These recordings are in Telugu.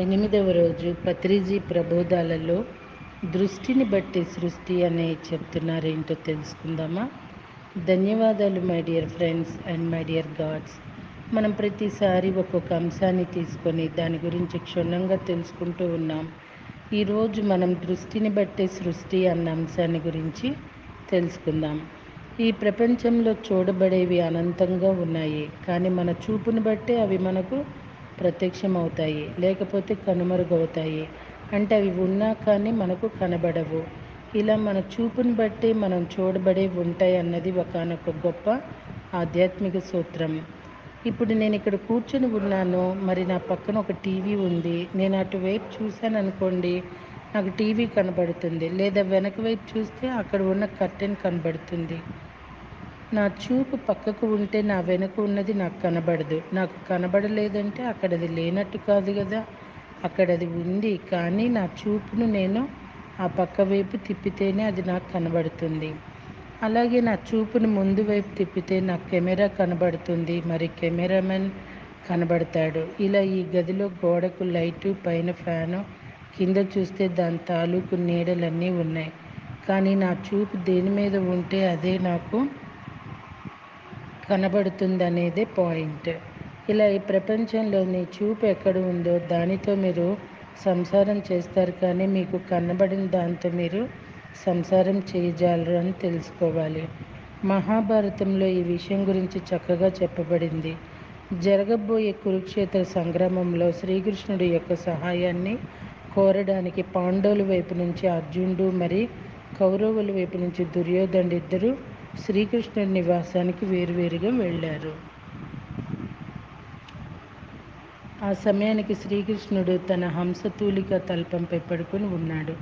8వ రోజు పత్రిజీ ప్రబోధాలలో దృష్టిని బట్టి సృష్టి అనే చెప్తున్నారేంటో తెలుసుకుందామా. ధన్యవాదాలు my dear friends and my dear God's. మనం ప్రతిసారి ఒక్కొక్క అంశాన్ని తీసుకొని దాని గురించి క్షుణ్ణంగా తెలుసుకుంటూ ఉన్నాం. ఈరోజు మనం దృష్టిని బట్టి సృష్టి అన్న అంశాన్ని గురించి తెలుసుకుందాం. ఈ ప్రపంచంలో చూడబడేవి అనంతంగా ఉన్నాయి, కానీ మన చూపును బట్టే అవి మనకు ప్రత్యక్షమవుతాయి, లేకపోతే కనుమరుగవుతాయి. అంటే అవి ఉన్నా కానీ మనకు కనబడవు. ఇలా మన చూపుని బట్టి మనం చూడబడే ఉంటాయి అన్నది ఒకానొక గొప్ప ఆధ్యాత్మిక సూత్రం. ఇప్పుడు నేను ఇక్కడ కూర్చొని ఉన్నాను, మరి నా పక్కన ఒక టీవీ ఉంది. నేను అటువైపు చూశాను అనుకోండి, నాకు టీవీ కనబడుతుంది. లేదా వెనక వైపు చూస్తే అక్కడ ఉన్న కర్టెన్ కనబడుతుంది. నా చూపు పక్కకు ఉంటే నా వెనుక ఉన్నది నాకు కనబడదు. నాకు కనబడలేదంటే అక్కడ అది లేనట్టు కాదు కదా, అక్కడ అది ఉంది. కానీ నా చూపును నేను ఆ పక్క వైపు తిప్పితేనే అది నాకు కనబడుతుంది. అలాగే నా చూపును ముందు వైపు తిప్పితే నాకు కెమెరా కనబడుతుంది, మరి కెమెరామెన్ కనబడతాడు. ఇలా ఈ గదిలో గోడకు లైటు, పైన ఫ్యాను, కింద చూస్తే దాని తాలూకు నీడలన్నీ ఉన్నాయి. కానీ నా చూపు దేని మీద ఉంటే అదే నాకు కనబడుతుందనేదే పాయింట్. ఇలా ఈ ప్రపంచంలోని చూపు ఎక్కడ ఉందో దానితో మీరు సంసారం చేస్తారు, కానీ మీకు కనబడిన దాంతో మీరు సంసారం చేయజాలరు అని తెలుసుకోవాలి. మహాభారతంలో ఈ విషయం గురించి చక్కగా చెప్పబడింది. జరగబోయే కురుక్షేత్ర సంగ్రామంలో శ్రీకృష్ణుడి యొక్క సహాయాన్ని కోరడానికి పాండవుల వైపు నుంచి అర్జునుడు, మరి కౌరవుల వైపు నుంచి దుర్యోధనుడు ఇద్దరు శ్రీకృష్ణుడి నివాసానికి వేరువేరుగా వెళ్ళారు. ఆ సమయానికి శ్రీకృష్ణుడు తన హంసతూలిక తల్పంపై పడుకొని ఉన్నాడు.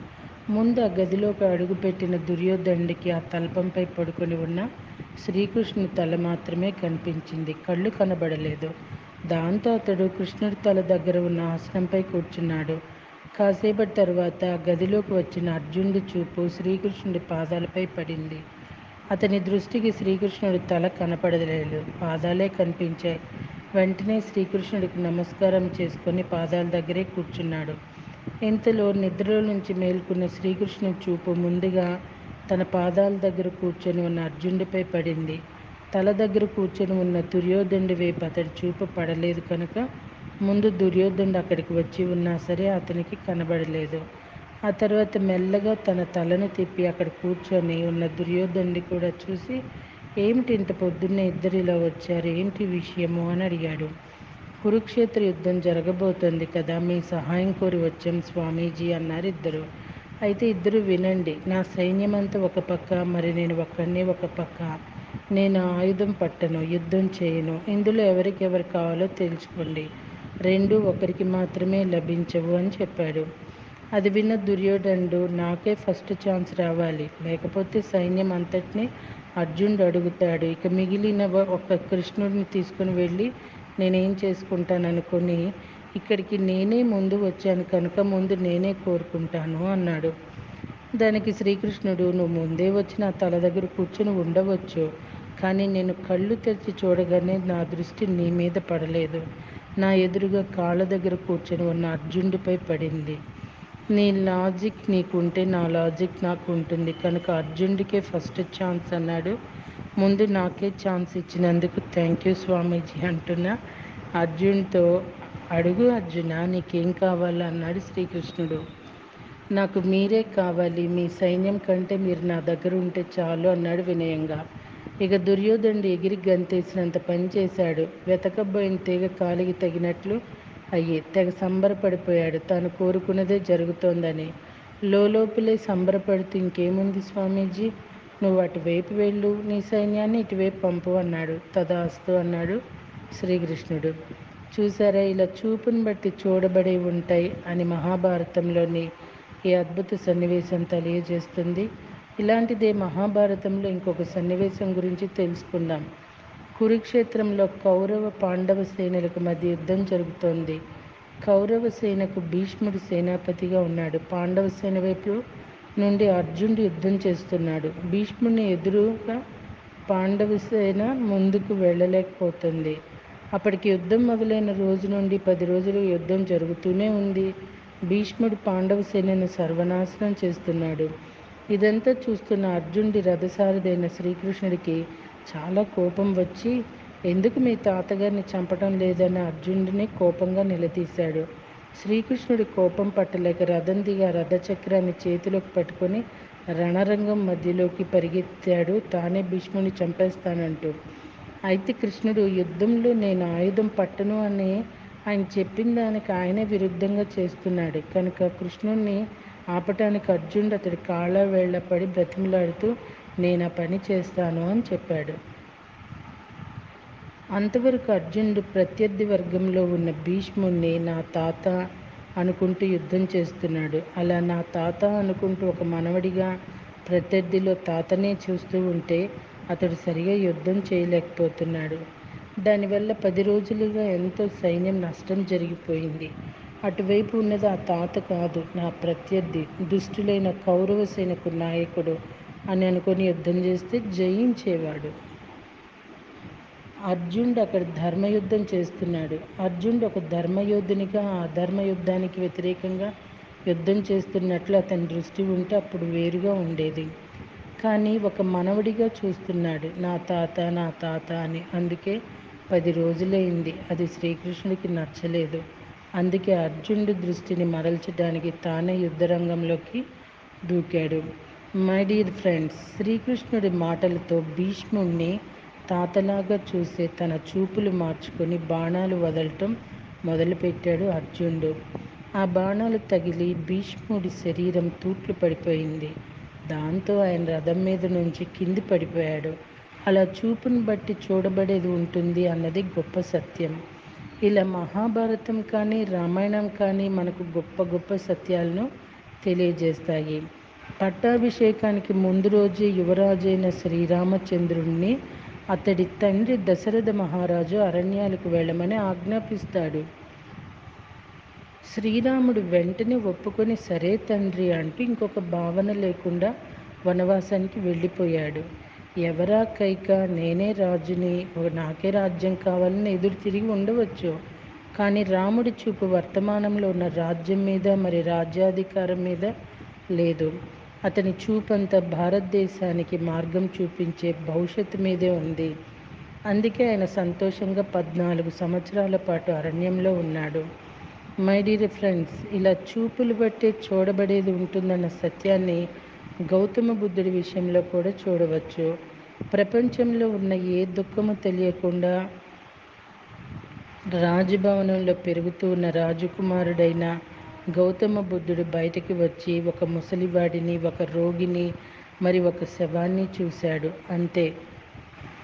ముందు ఆ గదిలోకి అడుగుపెట్టిన దుర్యోధనుడికి ఆ తల్పంపై పడుకొని ఉన్న శ్రీకృష్ణుని తల మాత్రమే కనిపించింది, కళ్ళు కనబడలేదు. దాంతో అతడు కృష్ణుడి తల దగ్గర ఉన్న ఆసనంపై కూర్చున్నాడు. కాసేపటి తరువాత ఆ గదిలోకి వచ్చిన అర్జునుడి చూపు శ్రీకృష్ణుడి పాదాలపై పడింది. అతని దృష్టికి శ్రీకృష్ణుడి తల కనపడలేదు, పాదాలే కనిపించాయి. వెంటనే శ్రీకృష్ణుడికి నమస్కారం చేసుకొని పాదాల దగ్గరే కూర్చున్నాడు. ఇంతలో నిద్రలో నుంచి మేల్కొన్న శ్రీకృష్ణుడి చూపు ముందుగా తన పాదాల దగ్గర కూర్చొని ఉన్న అర్జునుడిపై పడింది. తల దగ్గర కూర్చొని ఉన్న దుర్యోధనుడి వైపు అతడి చూపు పడలేదు కనుక ముందు దుర్యోధనుడు అక్కడికి వచ్చి ఉన్నా సరే అతనికి కనబడలేదు. ఆ తర్వాత మెల్లగా తన తలను తిప్పి అక్కడ కూర్చొని ఉన్న దుర్యోధనుడి కూడా చూసి, ఏమిటి ఇంత పొద్దున్నే ఇద్దరు ఇలా వచ్చారు, ఏంటి విషయము అని అడిగాడు. కురుక్షేత్ర యుద్ధం జరగబోతోంది కదా, మీ సహాయం కోరి వచ్చాం స్వామీజీ అన్నారు ఇద్దరు. అయితే ఇద్దరు వినండి, నా సైన్యమంతా ఒక పక్క, మరి నేను ఒక్కడినే ఒక పక్క. నేను ఆయుధం పట్టను, యుద్ధం చేయను. ఇందులో ఎవరికెవరు కావాలో తెలుసుకోండి, రెండు ఒకరికి మాత్రమే లభించవు అని చెప్పాడు. అది విన్న దుర్యోధనుడు, నాకే ఫస్ట్ ఛాన్స్ రావాలి, లేకపోతే సైన్యం అంతటినీ అర్జునుడు అడుగుతాడు. ఇక మిగిలిన ఒక కృష్ణుడిని తీసుకుని వెళ్ళి నేనేం చేసుకుంటాననుకొని ఇక్కడికి నేనే ముందు వచ్చాను కనుక ముందు నేనే కోరుకుంటాను అన్నాడు. దానికి శ్రీకృష్ణుడు, నువ్వు ముందే వచ్చి నా తల దగ్గర కూర్చొని ఉండవచ్చు, కానీ నేను కళ్ళు తెరిచి చూడగానే నా దృష్టి నీ మీద పడలేదు. నా ఎదురుగా కాళ్ళ దగ్గర కూర్చొని ఉన్న అర్జునుడిపై పడింది. నీ లాజిక్ నీకుంటే నా లాజిక్ నాకు ఉంటుంది కనుక అర్జునుడికే ఫస్ట్ ఛాన్స్ అన్నాడు. ముందు నాకే ఛాన్స్ ఇచ్చినందుకు థ్యాంక్ యూ స్వామీజీ అంటున్న అర్జున్తో, అడుగు అర్జున, నీకేం కావాలా అన్నాడు శ్రీకృష్ణుడు. నాకు మీరే కావాలి, మీ సైన్యం కంటే మీరు నా దగ్గర ఉంటే చాలు అన్నాడు వినయంగా. ఇక దుర్యోధనుడు ఎగిరి గంతేసినంత పని చేశాడు. వెతకబోయిన తీగ కాలికి తగినట్లు అయ్యి తెగ సంబరపడిపోయాడు, తాను కోరుకున్నదే జరుగుతోందని. లోపలే సంబరపడుతూ, ఇంకేముంది స్వామీజీ, నువ్వు అటువైపు వెళ్ళు, నీ సైన్యాన్ని ఇటువైపు పంపు అన్నాడు. తదాస్తు అన్నాడు శ్రీకృష్ణుడు. చూసారా, ఇలా చూపుని బట్టి చూడబడే ఉంటాయి అని మహాభారతంలోని ఈ అద్భుత సన్నివేశం తెలియజేస్తుంది. ఇలాంటిదే మహాభారతంలో ఇంకొక సన్నివేశం గురించి తెలుసుకుందాం. కురుక్షేత్రంలో కౌరవ పాండవ సేనలకు మధ్య యుద్ధం జరుగుతోంది. కౌరవ సేనకు భీష్ముడు సేనాపతిగా ఉన్నాడు. పాండవ సేన వైపు నుండి అర్జునుడు యుద్ధం చేస్తున్నాడు. భీష్ముడిని ఎదురుగా పాండవ సేన ముందుకు వెళ్ళలేకపోతుంది. అప్పటికి యుద్ధం మొదలైన రోజు నుండి 10 రోజులు యుద్ధం జరుగుతూనే ఉంది. భీష్ముడు పాండవ సేనను సర్వనాశనం చేస్తున్నాడు. ఇదంతా చూస్తున్న అర్జునుడి రథసారథైన శ్రీకృష్ణుడికి చాలా కోపం వచ్చి, ఎందుకు మీ తాతగారిని చంపడం లేదని అర్జునుడిని కోపంగా నిలదీశాడు. శ్రీకృష్ణుడి కోపం పట్టలేక రథం దిగి ఆ రథచక్రాన్ని చేతిలోకి పట్టుకొని రణరంగం మధ్యలోకి పరిగెత్తాడు, తానే భీష్ముడిని చంపేస్తానంటూ. అయితే కృష్ణుడు యుద్ధంలో నేను ఆయుధం పట్టను అని ఆయన చెప్పిన దానికి ఆయనే విరుద్ధంగా చేస్తున్నాడు కనుక కృష్ణుడిని ఆపటానికి అర్జునుడు అతడి కాళ్ళ వేళ్ళ పడి బ్రతిమలాడుతూ నేను ఆ పని చేస్తాను అని చెప్పాడు. అంతవరకు అర్జునుడు ప్రత్యర్థి వర్గంలో ఉన్న భీష్ముడిని నా తాత అనుకుంటూ యుద్ధం చేస్తున్నాడు. అలా నా తాత అనుకుంటూ ఒక మనవడిగా ప్రత్యర్థిలో తాతనే చూస్తూ ఉంటే అతడు సరిగా యుద్ధం చేయలేకపోతున్నాడు. దానివల్ల 10 రోజులుగా ఎంతో సైన్యం నష్టం జరిగిపోయింది. అటువైపు ఉన్నది ఆ తాత కాదు, నా ప్రత్యర్థి, దుష్టులైన కౌరవ సేనకు నాయకుడు అని అనుకొని యుద్ధం చేస్తే జయించేవాడు. అర్జునుడు అక్కడ ధర్మయుద్ధం చేస్తున్నాడు. అర్జునుడు ఒక ధర్మయోధునిగా ఆ ధర్మయుద్ధానికి వ్యతిరేకంగా యుద్ధం చేస్తున్నట్లు అతని దృష్టి ఉంటే అప్పుడు వేరుగా ఉండేది. కానీ ఒక మనవడిగా చూస్తున్నాడు, నా తాత నా తాత అని. అందుకే 10 రోజులైంది. అది శ్రీకృష్ణుడికి నచ్చలేదు. అందుకే అర్జునుడి దృష్టిని మరల్చడానికి తానే యుద్ధరంగంలోకి దూకాడు. మై డియర్ ఫ్రెండ్స్, శ్రీకృష్ణుడి మాటలతో భీష్ముడిని తాతలాగా చూసే తన చూపులు మార్చుకొని బాణాలు వదలటం మొదలుపెట్టాడు అర్జునుడు. ఆ బాణాలు తగిలి భీష్ముడి శరీరం తూట్లు పడిపోయింది. దాంతో ఆయన రథం మీద నుంచి కింది పడిపోయాడు. అలా చూపును బట్టి చూడబడేది ఉంటుంది అన్నది గొప్ప సత్యం. ఇలా మహాభారతం కానీ రామాయణం కానీ మనకు గొప్ప గొప్ప సత్యాలను తెలియజేస్తాయి. పట్టాభిషేకానికి ముందు రోజే యువరాజైన శ్రీరామచంద్రుణ్ణి అతడి తండ్రి దశరథ మహారాజు అరణ్యాలకు వెళ్ళమని ఆజ్ఞాపిస్తాడు. శ్రీరాముడు వెంటనే ఒప్పుకొని సరే తండ్రి అంటూ ఇంకొక భావన లేకుండా వనవాసానికి వెళ్ళిపోయాడు. ఎవరా కైక, నేనే రాజుని, నాకే రాజ్యం కావాలని ఎదురు తిరిగి ఉండవచ్చు. కానీ రాముడి చూపు వర్తమానంలో ఉన్న రాజ్యం మీద, మరి రాజ్యాధికారం మీద లేదు. అతని చూపంతా భారతదేశానికి మార్గం చూపించే భవిష్యత్తు మీదే ఉంది. అందుకే ఆయన సంతోషంగా 14 సంవత్సరాల పాటు అరణ్యంలో ఉన్నాడు. మై డియర్ ఫ్రెండ్స్, ఇలా చూపులు బట్టే చూడబడేది ఉంటుందన్న సత్యాన్ని గౌతమ బుద్ధుడి విషయంలో కూడా చూడవచ్చు. ప్రపంచంలో ఉన్న ఏ దుఃఖము తెలియకుండా రాజభవనంలో పెరుగుతూ ఉన్న రాజకుమారుడైన గౌతమ బుద్ధుడు బయటికి వచ్చి ఒక ముసలివాడిని, ఒక రోగిని, మరి ఒక శవాన్ని చూశాడు. అంతే.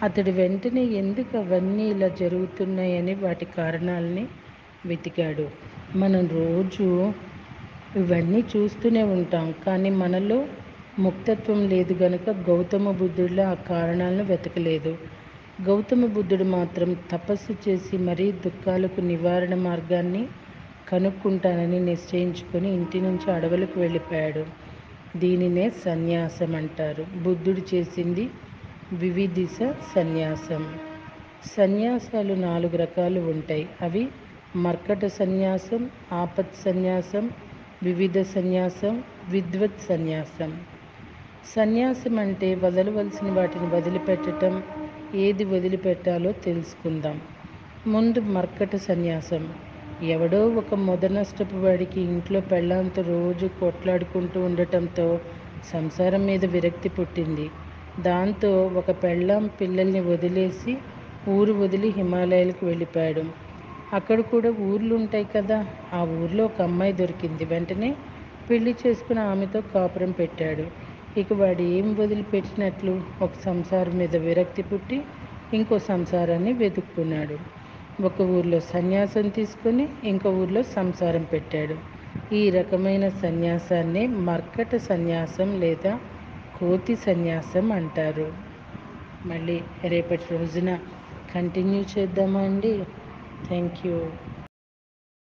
అతడు వెంటనే ఎందుకు అవన్నీ ఇలా జరుగుతున్నాయని వాటి కారణాలని వెతికాడు. మనం రోజు ఇవన్నీ చూస్తూనే ఉంటాం, కానీ మనలో ముక్తత్వం లేదు గనుక గౌతమ బుద్ధుడిలో ఆ కారణాలను వెతకలేదు. గౌతమ బుద్ధుడు మాత్రం తపస్సు చేసి మరీ దుఃఖాలకు నివారణ మార్గాన్ని కనుక్కుంటానని నిశ్చయించుకొని ఇంటి నుంచి అడవులకు వెళ్ళిపోయాడు. దీనినే సన్యాసం అంటారు. బుద్ధుడు చేసింది వివిధిష సన్యాసం. సన్యాసాలు 4 రకాలు ఉంటాయి. అవి మర్కట సన్యాసం, ఆపత్ సన్యాసం, వివిధ సన్యాసం, విద్వత్ సన్యాసం. సన్యాసం అంటే వదలవలసిన వాటిని వదిలిపెట్టడం. ఏది వదిలిపెట్టాలో తెలుసుకుందాం. ముందు మర్కట సన్యాసం. ఎవడో ఒక మొదనష్టపు వాడికి ఇంట్లో పెళ్ళాంతో రోజు కొట్లాడుకుంటూ ఉండటంతో సంసారం మీద విరక్తి పుట్టింది. దాంతో ఒక పెళ్ళాం పిల్లల్ని వదిలేసి ఊరు వదిలి హిమాలయాలకు వెళ్ళిపోయాడు. అక్కడ కూడా ఊర్లు ఉంటాయి కదా. ఆ ఊర్లో ఒక అమ్మాయి దొరికింది. వెంటనే పెళ్లి చేసుకుని ఆమెతో కాపురం పెట్టాడు. ఇక వాడు ఏం వదిలిపెట్టినట్లు? ఒక సంసారం మీద విరక్తి పుట్టి ఇంకో సంసారాన్ని వెతుక్కున్నాడు. ఒక ఊర్లో సన్యాసం తీసుకొని ఇంకో ఊర్లో సంసారం పెట్టాడు. ఈ రకమైన సన్యాసాన్ని మర్కట సన్యాసం లేదా కోతి సన్యాసం అంటారు. మళ్ళీ రేపటి రోజున కంటిన్యూ చేద్దామా అండి? Thank you.